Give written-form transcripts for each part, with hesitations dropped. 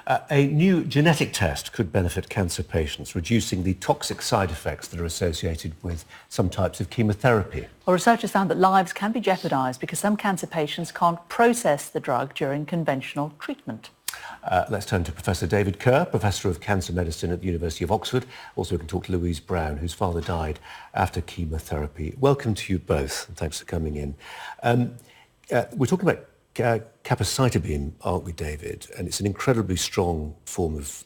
A new genetic test could benefit cancer patients, reducing the toxic side effects that are associated with some types of chemotherapy. Well, researchers found that lives can be jeopardised because some cancer patients can't process the drug during conventional treatment. Let's turn to Professor David Kerr, Professor of Cancer Medicine at the University of Oxford. Also, we can talk to Louise Brown, whose father died after chemotherapy. Welcome to you both, and thanks for coming in. We're talking about capecitabine, aren't we, David? And it's an incredibly strong form of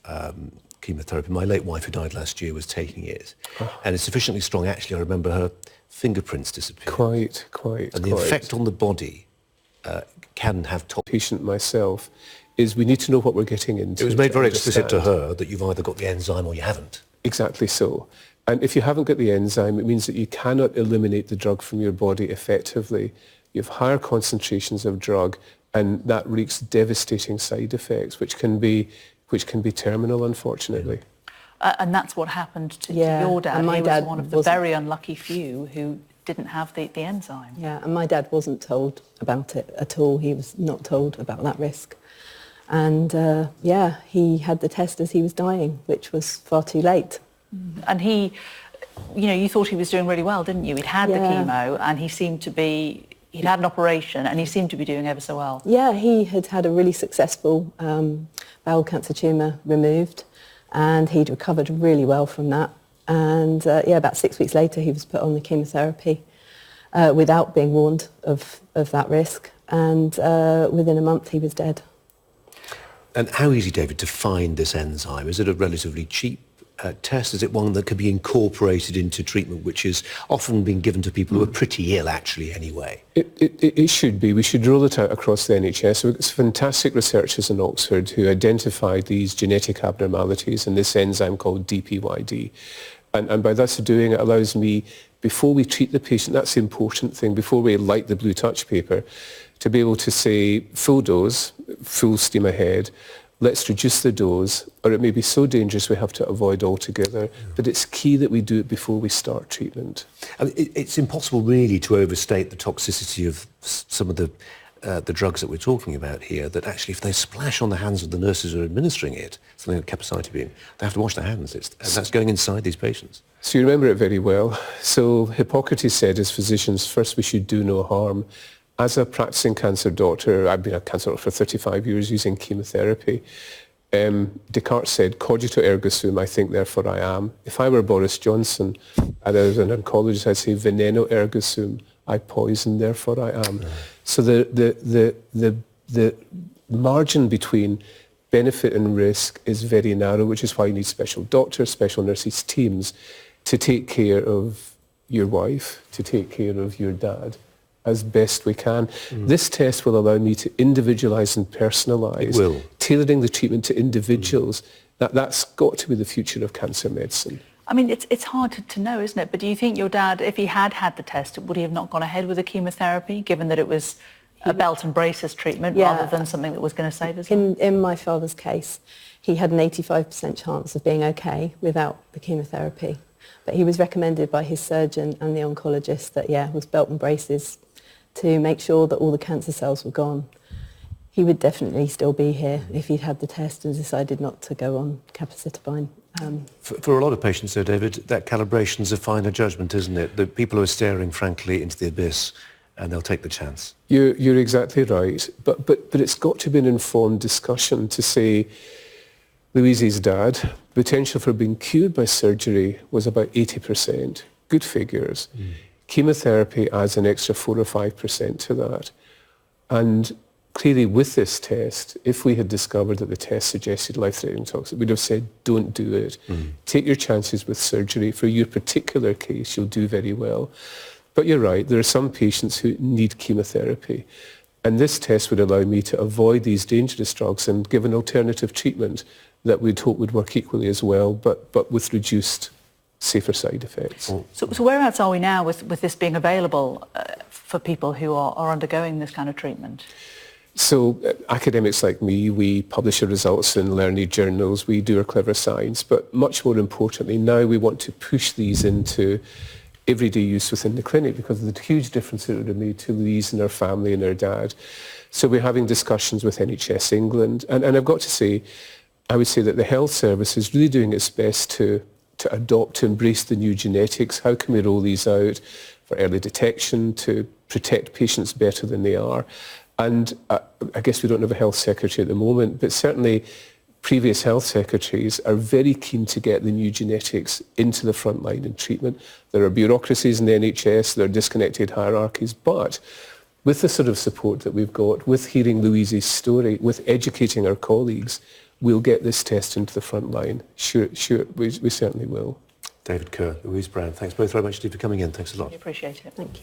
chemotherapy. My late wife, who died last year, was taking it. And it's sufficiently strong, actually, I remember her fingerprints disappeared. Quite. And the effect on the body can have patient myself is we need to know what we're getting into. It was made very explicit to her that you've either got the enzyme or you haven't. Exactly so. And if you haven't got the enzyme, it means that you cannot eliminate the drug from your body effectively. You have higher concentrations of drug, and that wreaks devastating side effects, which can be terminal, unfortunately. And that's what happened to your dad. And my dad was one of the wasn't very unlucky few who didn't have the enzyme. Yeah, and my dad wasn't told about it at all. He was not told about that risk. And he had the test as he was dying, which was far too late. And he, you thought he was doing really well, didn't you? He'd had the chemo and he seemed to be, he'd had an operation and he seemed to be doing ever so well. Yeah, he had a really successful bowel cancer tumour removed, and he'd recovered really well from that. And about 6 weeks later he was put on the chemotherapy without being warned of that risk, and within a month he was dead. And how easy, David, to find this enzyme? Is it a relatively cheap test? Is it one that could be incorporated into treatment, which is often being given to people who are pretty ill, actually, anyway? It should be. We should roll it out across the NHS. So it's fantastic researchers in Oxford who identified these genetic abnormalities in this enzyme called DPYD. And by thus doing it allows me, before we treat the patient, that's the important thing, before we light the blue touch paper, to be able to say full dose, full steam ahead, let's reduce the dose, or it may be so dangerous we have to avoid altogether. But it's key that we do it before we start treatment. It's impossible really to overstate the toxicity of some of the drugs that we're talking about here, that actually if they splash on the hands of the nurses who are administering it, something like capecitabine, they have to wash their hands. And that's going inside these patients. So you remember it very well. So Hippocrates said as physicians, first we should do no harm. As a practicing cancer doctor, I've been a cancer doctor for 35 years using chemotherapy. Descartes said, cogito ergo sum, I think, therefore I am. If I were Boris Johnson and I was an oncologist, I'd say veneno ergo sum, I poison, therefore I am. So the margin between benefit and risk is very narrow, which is why you need special doctors, special nurses, teams to take care of your wife, to take care of your dad as best we can. This test will allow me to individualise and personalise, tailoring the treatment to individuals. That's got to be the future of cancer medicine. I mean, it's hard to know, isn't it? But do you think your dad, if he had the test, would he have not gone ahead with the chemotherapy, given that it was a belt and braces treatment rather than something that was going to save his life? In my father's case, he had an 85% chance of being okay without the chemotherapy. But he was recommended by his surgeon and the oncologist that, with belt and braces, to make sure that all the cancer cells were gone. He would definitely still be here if he'd had the test and decided not to go on capecitabine. For a lot of patients, though, David, that calibration's a finer judgment, isn't it? The people who are staring, frankly, into the abyss, and they'll take the chance. You're exactly right. But it's got to be an informed discussion to say, Louise's dad, potential for being cured by surgery was about 80%. Good figures. Chemotherapy adds an extra 4 or 5% to that. And clearly with this test, if we had discovered that the test suggested life-threatening toxicity, we'd have said, don't do it. Take your chances with surgery. For your particular case, you'll do very well. But you're right, there are some patients who need chemotherapy. And this test would allow me to avoid these dangerous drugs and give an alternative treatment that we'd hope would work equally as well, but with reduced safer side effects. So whereabouts are we now with this being available for people who are undergoing this kind of treatment? So academics like me, we publish our results in learned journals, we do our clever science, but much more importantly, now we want to push these into everyday use within the clinic because of the huge difference it would have made to Louise and her family and her dad. So we're having discussions with NHS England, and I've got to say, I would say that the health service is really doing its best to adopt, to embrace the new genetics. How can we roll these out for early detection, to protect patients better than they are? And I guess we don't have a health secretary at the moment, but certainly previous health secretaries are very keen to get the new genetics into the front line in treatment. There are bureaucracies in the NHS, there are disconnected hierarchies, but with the sort of support that we've got, with hearing Louise's story, with educating our colleagues, we'll get this test into the front line. Sure, we certainly will. David Kerr, Louise Brown, thanks both very much indeed for coming in. Thanks a lot. I appreciate it. Thank you.